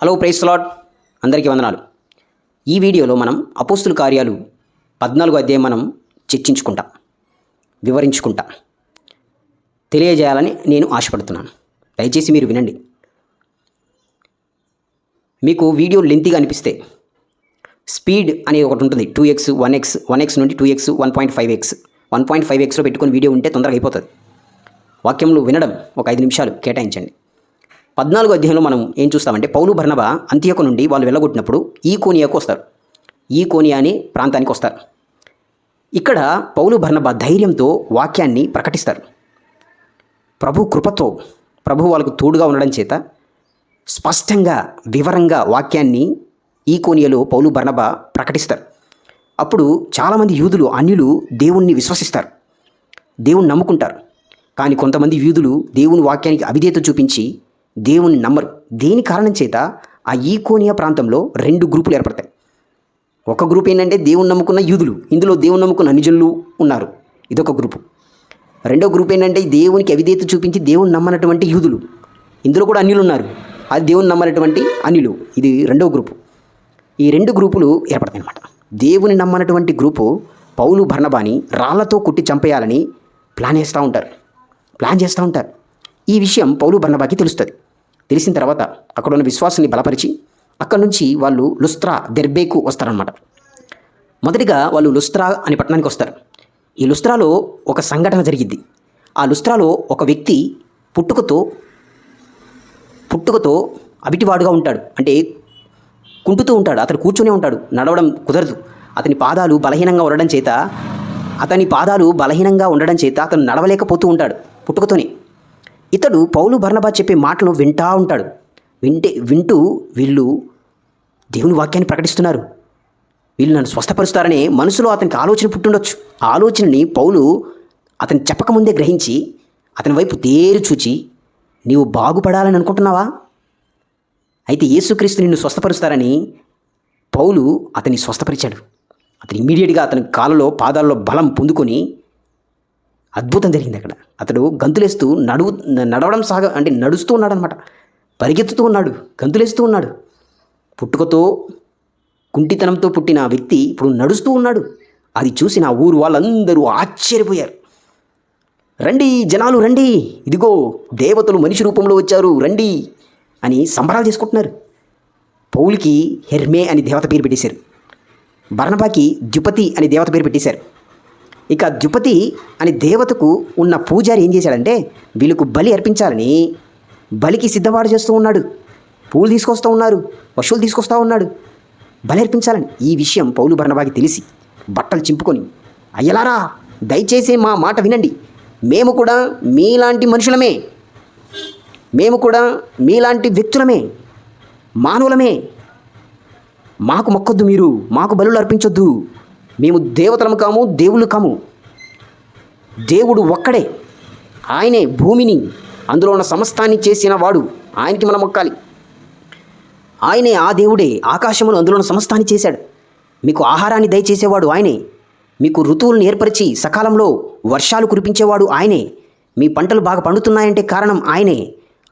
Hello price lord, అందరికీ వందనాలు. ఈ వీడియోలో మనం అపోస్తుల కార్యాలు 14వ అధ్యాయం మనం చర్చించుకుంటాం, వివరించుకుంటాం, తెలియజేయాలని నేను ఆశపడుతున్నాను. దయచేసి మీరు వినండి. మీకు వీడియో లెంతీగా అనిపిస్తే స్పీడ్ అనేది ఒకటి ఉంటుంది. 2x 1x నుండి 2x 1.5x 1.5xలో పెట్టుకొని వీడియో ఉంటే తొందరగా అయిపోతుంది. వాక్యంలో వినడం ఒక 5 నిమిషాలు కేటాయించండి. 14వ అధ్యాయంలో మనం ఏం చూస్తామంటే, పౌలు బర్నబా అంతియోకు నుండి వాళ్ళు వెళ్ళగొట్టినప్పుడు ఈకోనియాకు వస్తారు. ఈకోనియా అనే ప్రాంతానికి వస్తారు. ఇక్కడ పౌలు బర్నబా ధైర్యంతో వాక్యాన్ని ప్రకటిస్తారు. ప్రభు కృపతో, ప్రభు వాళ్ళకు తోడుగా ఉండడం చేత స్పష్టంగా వివరంగా వాక్యాన్ని ఈకోనియాలో పౌలు బర్నబా ప్రకటిస్తారు. అప్పుడు చాలామంది యూదులు, అన్యులు దేవుణ్ణి విశ్వసిస్తారు, దేవుణ్ణి నమ్ముకుంటారు. కానీ కొంతమంది యూదులు దేవుని వాక్యానికి అవిధేయత చూపించి దేవుని నమ్మరు. దేని కారణం చేత ఆ ఈకోనియా ప్రాంతంలో 2 గ్రూపులు ఏర్పడతాయి. ఒక గ్రూప్ ఏంటంటే దేవుని నమ్ముకున్న యూదులు, ఇందులో దేవుని నమ్ముకున్న అన్యజనులు ఉన్నారు, ఇదొక గ్రూపు. రెండో గ్రూప్ ఏంటంటే దేవునికి అవిధేయత చూపించి దేవుని నమ్మనటువంటి యూదులు, ఇందులో కూడా అన్యులు ఉన్నారు, అది దేవుని నమ్మనటువంటి అన్యులు, ఇది రెండో గ్రూపు. ఈ 2 గ్రూపులు ఏర్పడతాయి అన్నమాట. దేవుని నమ్మనటువంటి గ్రూపు పౌలు బర్నబాని రాళ్లతో కుట్టి చంపేయాలని ప్లాన్ చేస్తూ ఉంటారు. ఈ విషయం పౌలు బర్నబాకి తెలుస్తుంది. తెలిసిన తర్వాత అక్కడ ఉన్న విశ్వాసాన్ని బలపరిచి అక్కడి నుంచి వాళ్ళు లుస్త్రా, దెర్బేకు వస్తారనమాట. మొదటిగా వాళ్ళు లుస్త్రా అనే పట్టణానికి వస్తారు. ఈ లుస్త్రాలో ఒక సంఘటన జరిగిద్ది. ఆ లుస్త్రాలో ఒక వ్యక్తి పుట్టుకతో అవిటివాడుగా ఉంటాడు, అంటే కుంటుతూ ఉంటాడు. అతను కూర్చునే ఉంటాడు, నడవడం కుదరదు. అతని పాదాలు బలహీనంగా ఉండడం చేత అతను నడవలేకపోతూ ఉంటాడు పుట్టుకతోనే. ఇతడు పౌలు బర్నబా చెప్పే మాటలు వింటూ వీళ్ళు దేవుని వాక్యాన్ని ప్రకటిస్తున్నారు, వీళ్ళు నన్ను స్వస్థపరుస్తారనే మనసులో అతనికి ఆలోచన పుట్టుండొచ్చు. ఆ ఆలోచనని పౌలు అతను చెప్పకముందే గ్రహించి అతని వైపు తేరు చూచి, నీవు బాగుపడాలని అనుకుంటున్నావా? అయితే యేసుక్రీస్తు నిన్ను స్వస్థపరుస్తారని పౌలు అతన్ని స్వస్థపరిచాడు. అతను ఇమ్మీడియట్గా అతని కాళ్ళలో, పాదాల్లో బలం పొందుకొని అద్భుతం జరిగింది. అక్కడ అతడు గంతులేస్తూ నడుస్తూ ఉన్నాడు అనమాట. పరిగెత్తుతూ ఉన్నాడు, గంతులేస్తూ ఉన్నాడు. పుట్టుకతో కుంటితనంతో పుట్టిన ఆ వ్యక్తి ఇప్పుడు నడుస్తూ ఉన్నాడు. అది చూసి నా ఊరు వాళ్ళందరూ ఆశ్చర్యపోయారు. రండి జనాలు, రండి, ఇదిగో దేవతలు మనిషి రూపంలో వచ్చారు, రండి అని సంబరాలు చేసుకుంటున్నారు. పౌలుకి హెర్మే అని దేవత పేరు పెట్టేశారు. బర్నబాకి ద్యుపతి అని దేవత పేరు పెట్టేశారు. ఇక ద్యుపతి అనే దేవతకు ఉన్న పూజారి ఏం చేశాడంటే, వీళ్ళకు బలి అర్పించాలని బలికి సిద్ధపాటు చేస్తూ ఉన్నాడు. పూలు తీసుకొస్తూ ఉన్నారు, పశువులు తీసుకొస్తూ ఉన్నాడు, బలి అర్పించాలని. ఈ విషయం పౌలు బర్నబాకి తెలిసి బట్టలు చింపుకొని, అయ్యలారా దయచేసి మా మాట వినండి, మేము కూడా మీలాంటి మనుషులమే, మేము కూడా మీలాంటి వ్యక్తులమే, మానవులమే, మాకు మొక్కొద్దు, మీరు మాకు బలులు అర్పించొద్దు, మేము దేవతలము కాము, దేవుళ్ళు కాము, దేవుడు ఒక్కడే, ఆయనే భూమిని అందులో ఉన్న సమస్తాన్ని చేసిన వాడు, ఆయనకి మనం మొక్కాలి. ఆయనే, ఆ దేవుడే ఆకాశమును అందులో ఉన్న సమస్తాన్ని చేశాడు. మీకు ఆహారాన్ని దయచేసేవాడు ఆయనే, మీకు ఋతువులను ఏర్పరిచి సకాలంలో వర్షాలు కురిపించేవాడు ఆయనే, మీ పంటలు బాగా పండుతున్నాయంటే కారణం ఆయనే.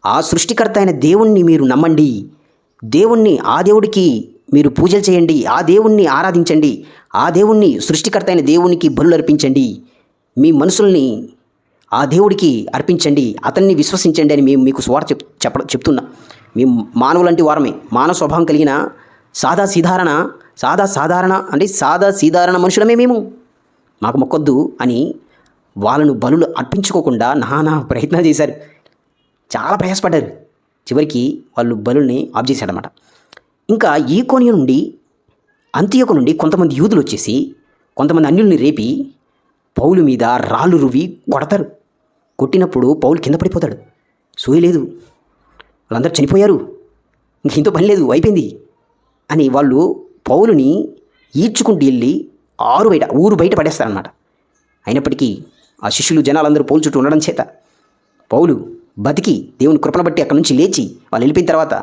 ఆ సృష్టికర్త అయిన దేవుణ్ణి మీరు నమ్మండి, ఆ దేవుడికి మీరు పూజలు చేయండి, ఆ దేవుణ్ణి ఆరాధించండి, ఆ దేవుణ్ణి, సృష్టికర్త అయిన దేవునికి బలులు అర్పించండి, మీ మనసుల్ని ఆ దేవుడికి అర్పించండి, అతన్ని విశ్వసించండి అని మేము మీకు సువార్త చెప్తున్నా. మేము మానవులంటి వారమే, మానవ స్వభావం కలిగిన సాధారణ మనుషులమే మేము, మాకు మొక్కొద్దు అని వాళ్ళను బలులు అర్పించుకోకుండా నానా ప్రయత్నాలు చేశారు, చాలా ప్రయాసపడ్డారు. చివరికి వాళ్ళు బలుల్ని ఆఫ్ చేశాడనమాట. ఇంకా ఈకోనియా నుండి, అంతియోకు నుండి కొంతమంది యూదులు వచ్చేసి కొంతమంది అన్యుల్ని రేపి పౌలు మీద రాళ్ళు రువ్వి కొడతారు. కొట్టినప్పుడు పౌలు కింద పడిపోతాడు, సూయలేదు, వాళ్ళందరూ చనిపోయారు, ఇంతో పని లేదు, అయిపోయింది అని వాళ్ళు పౌలుని ఈడ్చుకుంటూ వెళ్ళి ఊరు బయట పడేస్తారనమాట. అయినప్పటికీ ఆ శిష్యులు, జనాలందరూ పౌలు చుట్టూ ఉండడం చేత పౌలు బతికి దేవుని కృపను బట్టి అక్కడి నుంచి లేచి వాళ్ళు వెళ్ళిపోయిన తర్వాత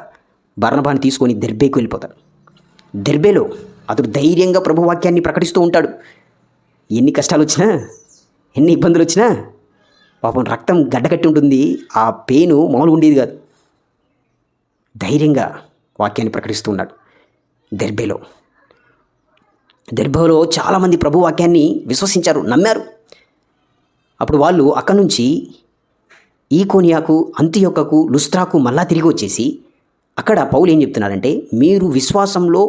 బర్నబాని తీసుకొని దెర్బేకు వెళ్ళిపోతాడు. దెర్బేలో అతడు ధైర్యంగా ప్రభు వాక్యాన్ని ప్రకటిస్తూ ఉంటాడు. ఎన్ని కష్టాలు వచ్చినా, ఎన్ని ఇబ్బందులు వచ్చినా, పాపం రక్తం గడ్డకట్టి ఉంటుంది, ఆ పెయిన్ మామూలుగా ఉండేది కాదు. ధైర్యంగా వాక్యాన్ని ప్రకటిస్తూ ఉన్నాడు. దెర్బేలో చాలామంది ప్రభు వాక్యాన్ని విశ్వసించారు, నమ్మారు. అప్పుడు వాళ్ళు అక్కడి నుంచి ఈకోనియాకు, అంతియొక్కకు, లుస్త్రాకు మళ్ళా తిరిగి వచ్చేసి అక్కడ పౌలు ఏం చెప్తున్నాడంటే, మీరు విశ్వాసంలో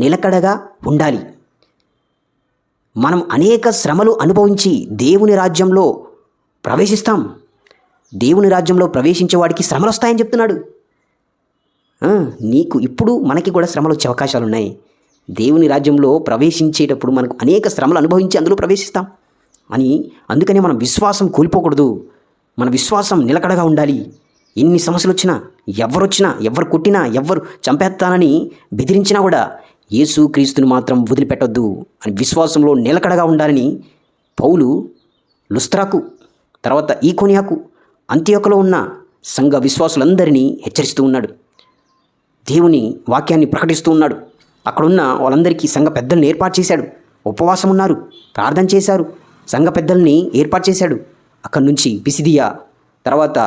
నిలకడగా ఉండాలి. మనం అనేక శ్రమలు అనుభవించి దేవుని రాజ్యంలో ప్రవేశిస్తాం. దేవుని రాజ్యంలో ప్రవేశించే వాడికి శ్రమలు వస్తాయని చెప్తున్నాడు. నీకు ఇప్పుడు మనకి కూడా శ్రమలు వచ్చే అవకాశాలు ఉన్నాయి. దేవుని రాజ్యంలో ప్రవేశించేటప్పుడు మనకు అనేక శ్రమలు అనుభవించి అందులో ప్రవేశిస్తాం అని. అందుకనే మనం విశ్వాసం కోల్పోకూడదు. మన విశ్వాసం నిలకడగా ఉండాలి. ఎన్ని సమస్యలు వచ్చినా, ఎవరు కొట్టినా, ఎవరు చంపేస్తానని బెదిరించినా కూడా యేసు క్రీస్తుని మాత్రం వదిలిపెట్టొద్దు అని విశ్వాసంలో నిలకడగా ఉండాలని పౌలు లుస్త్రాకు, తర్వాత ఈకోనియాకు, అంతియొక్కలో ఉన్న సంఘ విశ్వాసులందరినీ హెచ్చరిస్తూ ఉన్నాడు. దేవుని వాక్యాన్ని ప్రకటిస్తూ ఉన్నాడు. అక్కడున్న వాళ్ళందరికీ సంఘ పెద్దల్ని ఏర్పాటు చేశాడు. ఉపవాసం ఉన్నారు, ప్రార్థన చేశారు. సంఘ పెద్దల్ని ఏర్పాటు చేశాడు. అక్కడి నుంచి పిసిదియా, తర్వాత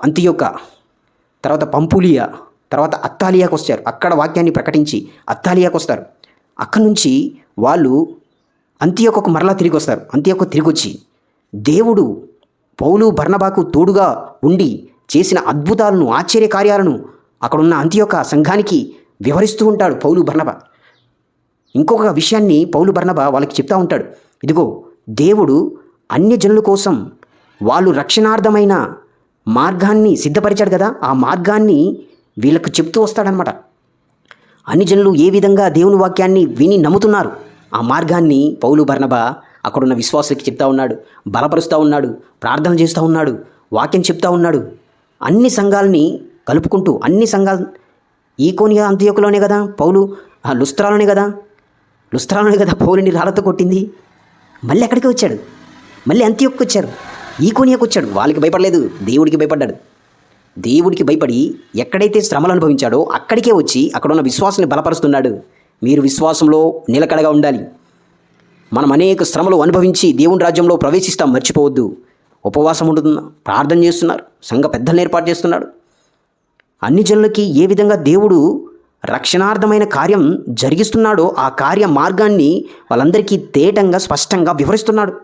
అంతియొక్క, తర్వాత పంపులియా, తర్వాత అత్తాలియాకు వచ్చారు. అక్కడ వాక్యాన్ని ప్రకటించి అత్తాలియాకు వస్తారు. అక్కడి నుంచి వాళ్ళు అంతియొక్కకు మరలా తిరిగి వస్తారు. అంతియొక్క తిరిగి వచ్చి దేవుడు పౌలు బర్నబాకు తోడుగా ఉండి చేసిన అద్భుతాలను, ఆశ్చర్య కార్యాలను అక్కడున్న అంతియొక్క సంఘానికి వివరిస్తూ ఉంటాడు పౌలు బర్నబా. ఇంకొక విషయాన్ని పౌలు బర్నబా వాళ్ళకి చెప్తా ఉంటాడు. ఇదిగో, దేవుడు అన్యజనుల కోసం వాళ్ళు రక్షణార్థమైన మార్గాన్ని సిద్ధపరిచాడు కదా, ఆ మార్గాన్ని వీళ్ళకు చెప్తూ వస్తాడనమాట. అన్ని జనులు ఏ విధంగా దేవుని వాక్యాన్ని విని నమ్ముతున్నారు, ఆ మార్గాన్ని పౌలు బర్నబా అక్కడున్న విశ్వాసులకి చెప్తా ఉన్నాడు, బలపరుస్తూ ఉన్నాడు, ప్రార్థన చేస్తూ ఉన్నాడు, వాక్యం చెప్తా ఉన్నాడు. అన్ని సంఘాలని కలుపుకుంటూ, అన్ని సంఘాలు ఈకోనియా అంతియొక్కలోనే కదా పౌలు, లుస్త్రాలోనే కదా పౌలుని రాళ్ళతో కొట్టింది. మళ్ళీ ఎక్కడికి వచ్చాడు, మళ్ళీ అంతియొక్కకు వచ్చారు, ఈకోనియాకు వచ్చాడు. వాళ్ళకి భయపడలేదు, దేవుడికి భయపడ్డాడు. దేవుడికి భయపడి ఎక్కడైతే శ్రమలు అనుభవించాడో అక్కడికే వచ్చి అక్కడున్న విశ్వాసాన్ని బలపరుస్తున్నాడు. మీరు విశ్వాసంలో నిలకడగా ఉండాలి. మనం అనేక శ్రమలు అనుభవించి దేవుని రాజ్యంలో ప్రవేశిస్తాం, మర్చిపోవద్దు. ఉపవాసం ఉంటున్నా, ప్రార్థన చేస్తున్నారు, సంఘ పెద్దలను ఏర్పాటు చేస్తున్నాడు. అన్ని జనులకి ఏ విధంగా దేవుడు రక్షణార్థమైన కార్యం జరిగిస్తున్నాడో ఆ కార్య మార్గాన్ని వాళ్ళందరికీ తేటంగా, స్పష్టంగా వివరిస్తున్నాడు.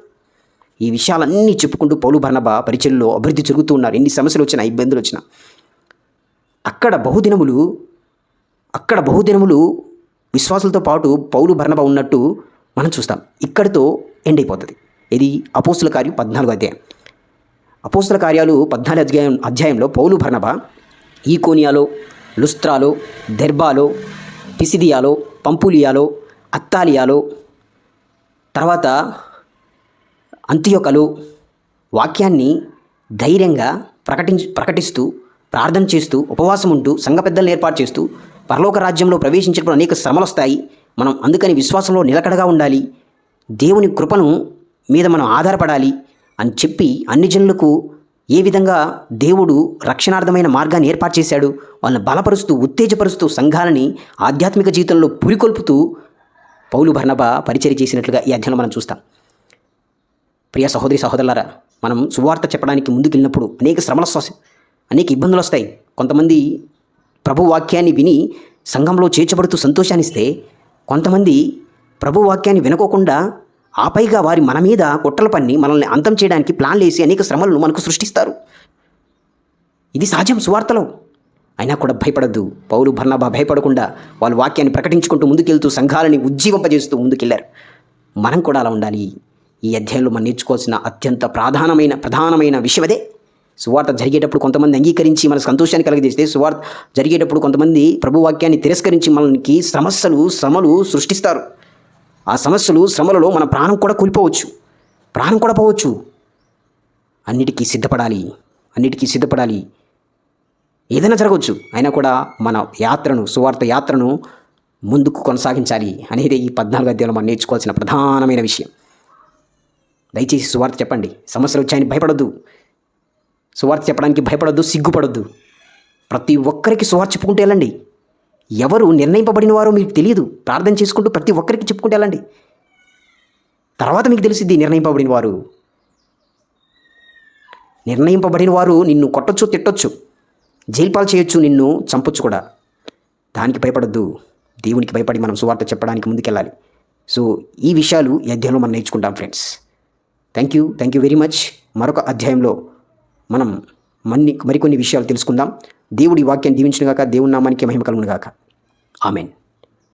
ఈ విషయాలన్నీ చెప్పుకుంటూ పౌలు బర్నబా పరిచర్యలో అభివృద్ధి జరుగుతూ ఉన్నారు. ఎన్ని సమస్యలు వచ్చినా, ఇబ్బందులు వచ్చినా అక్కడ బహుదినములు విశ్వాసులతో పాటు పౌలు బర్నబా ఉన్నట్టు మనం చూస్తాం. ఇక్కడితో ఎండ్ అయిపోతుంది. ఇది అపోస్తుల కార్యం 14వ అధ్యాయం. అపోస్తుల కార్యాలు 14వ అధ్యాయంలో పౌలు బర్నబా ఈకోనియాలో, లుస్త్రాలో, దెర్బాలో, పిసిదియాలో, పంపులియాలో, అత్తాలియాలో, తర్వాత అంతియొక్కలో వాక్యాన్ని ధైర్యంగా ప్రకటిస్తూ, ప్రార్థన చేస్తూ, ఉపవాసం ఉంటూ, సంఘ పెద్దలను ఏర్పాటు చేస్తూ, పరలోక రాజ్యంలో ప్రవేశించినప్పుడు అనేక శ్రమలు వస్తాయి. మనం అందుకని విశ్వాసంలో నిలకడగా ఉండాలి, దేవుని కృపను మీద మనం ఆధారపడాలి అని చెప్పి అన్ని జనులకు ఏ విధంగా దేవుడు రక్షణార్థమైన మార్గాన్ని ఏర్పాటు చేశాడు, వాళ్ళని బలపరుస్తూ, ఉత్తేజపరుస్తూ, సంఘాలని ఆధ్యాత్మిక జీవితంలో పురికొల్పుతూ పౌలు బర్నబా పరిచర్య చేసినట్లుగా ఈ అధ్యాయంలో మనం చూస్తాం. ప్రియ సహోదరి సహోదరులారా, మనం సువార్త చెప్పడానికి ముందుకెళ్ళినప్పుడు అనేక శ్రమలు వస్తాయి, అనేక ఇబ్బందులు వస్తాయి. కొంతమంది ప్రభు వాక్యాన్ని విని సంఘంలో చేర్చబడుతూ సంతోషాన్నిస్తే, కొంతమంది ప్రభు వాక్యాన్ని వినుకోకుండా ఆపైగా వారి మన మీద కుట్రలు పన్ని మనల్ని అంతం చేయడానికి ప్లాన్లు వేసి అనేక శ్రమలను మనకు సృష్టిస్తారు. ఇది సహజం సువార్తలో. అయినా కూడా భయపడద్దు. పౌలు బర్నబా భయపడకుండా వాళ్ళు వాక్యాన్ని ప్రకటించుకుంటూ ముందుకెళ్తూ సంఘాలని ఉజ్జీవింపజేస్తూ ముందుకెళ్లారు. మనం కూడా అలా ఉండాలి. ఈ అధ్యాయంలో మనం నేర్చుకోవాల్సిన అత్యంత ప్రధానమైన విషయం అదే. సువార్త జరిగేటప్పుడు కొంతమంది అంగీకరించి మన సంతోషాన్ని కలిగజేస్తే, సువార్త జరిగేటప్పుడు కొంతమంది ప్రభు వాక్యాన్ని తిరస్కరించి మనకి శ్రమలు సృష్టిస్తారు. ఆ సమస్యలు, శ్రమలలో మన ప్రాణం కూడా కోల్పోవచ్చు, ప్రాణం కూడా పోవచ్చు. అన్నిటికీ సిద్ధపడాలి. ఏదైనా జరగవచ్చు. అయినా కూడా మన సువార్త యాత్రను ముందుకు కొనసాగించాలి అనేది ఈ 14వ అధ్యాయంలో మనం నేర్చుకోవాల్సిన ప్రధానమైన విషయం. దయచేసి సువార్త చెప్పండి. సమస్యలు వచ్చాయని భయపడొద్దు. సువార్త చెప్పడానికి భయపడొద్దు, సిగ్గుపడొద్దు. ప్రతి ఒక్కరికి సువార్త చెప్పుకుంటూ వెళ్ళండి. ఎవరు నిర్ణయింపబడిన వారో మీకు తెలియదు. ప్రార్థన చేసుకుంటూ ప్రతి ఒక్కరికి చెప్పుకుంటూ వెళ్ళండి. తర్వాత మీకు తెలిసిద్ది నిర్ణయింపబడిన వారు నిన్ను కొట్టొచ్చు, తిట్టొచ్చు, జైలు పాలు చేయొచ్చు, నిన్ను చంపొచ్చు కూడా. దానికి భయపడద్దు. దేవునికి భయపడి మనం సువార్త చెప్పడానికి ముందుకెళ్ళాలి. సో ఈ విషయాలు ఈ అధ్యాయంలో మనం నేర్చుకుంటాం friends. Thank you very much. మరొక అధ్యాయంలో మనం మరికొన్ని విషయాలు తెలుసుకుందాం. దేవుడి వాక్యాన్ని దీవించును గాక. దేవుని నామానికి మహిమ కలుగును గాక. ఆమెన్.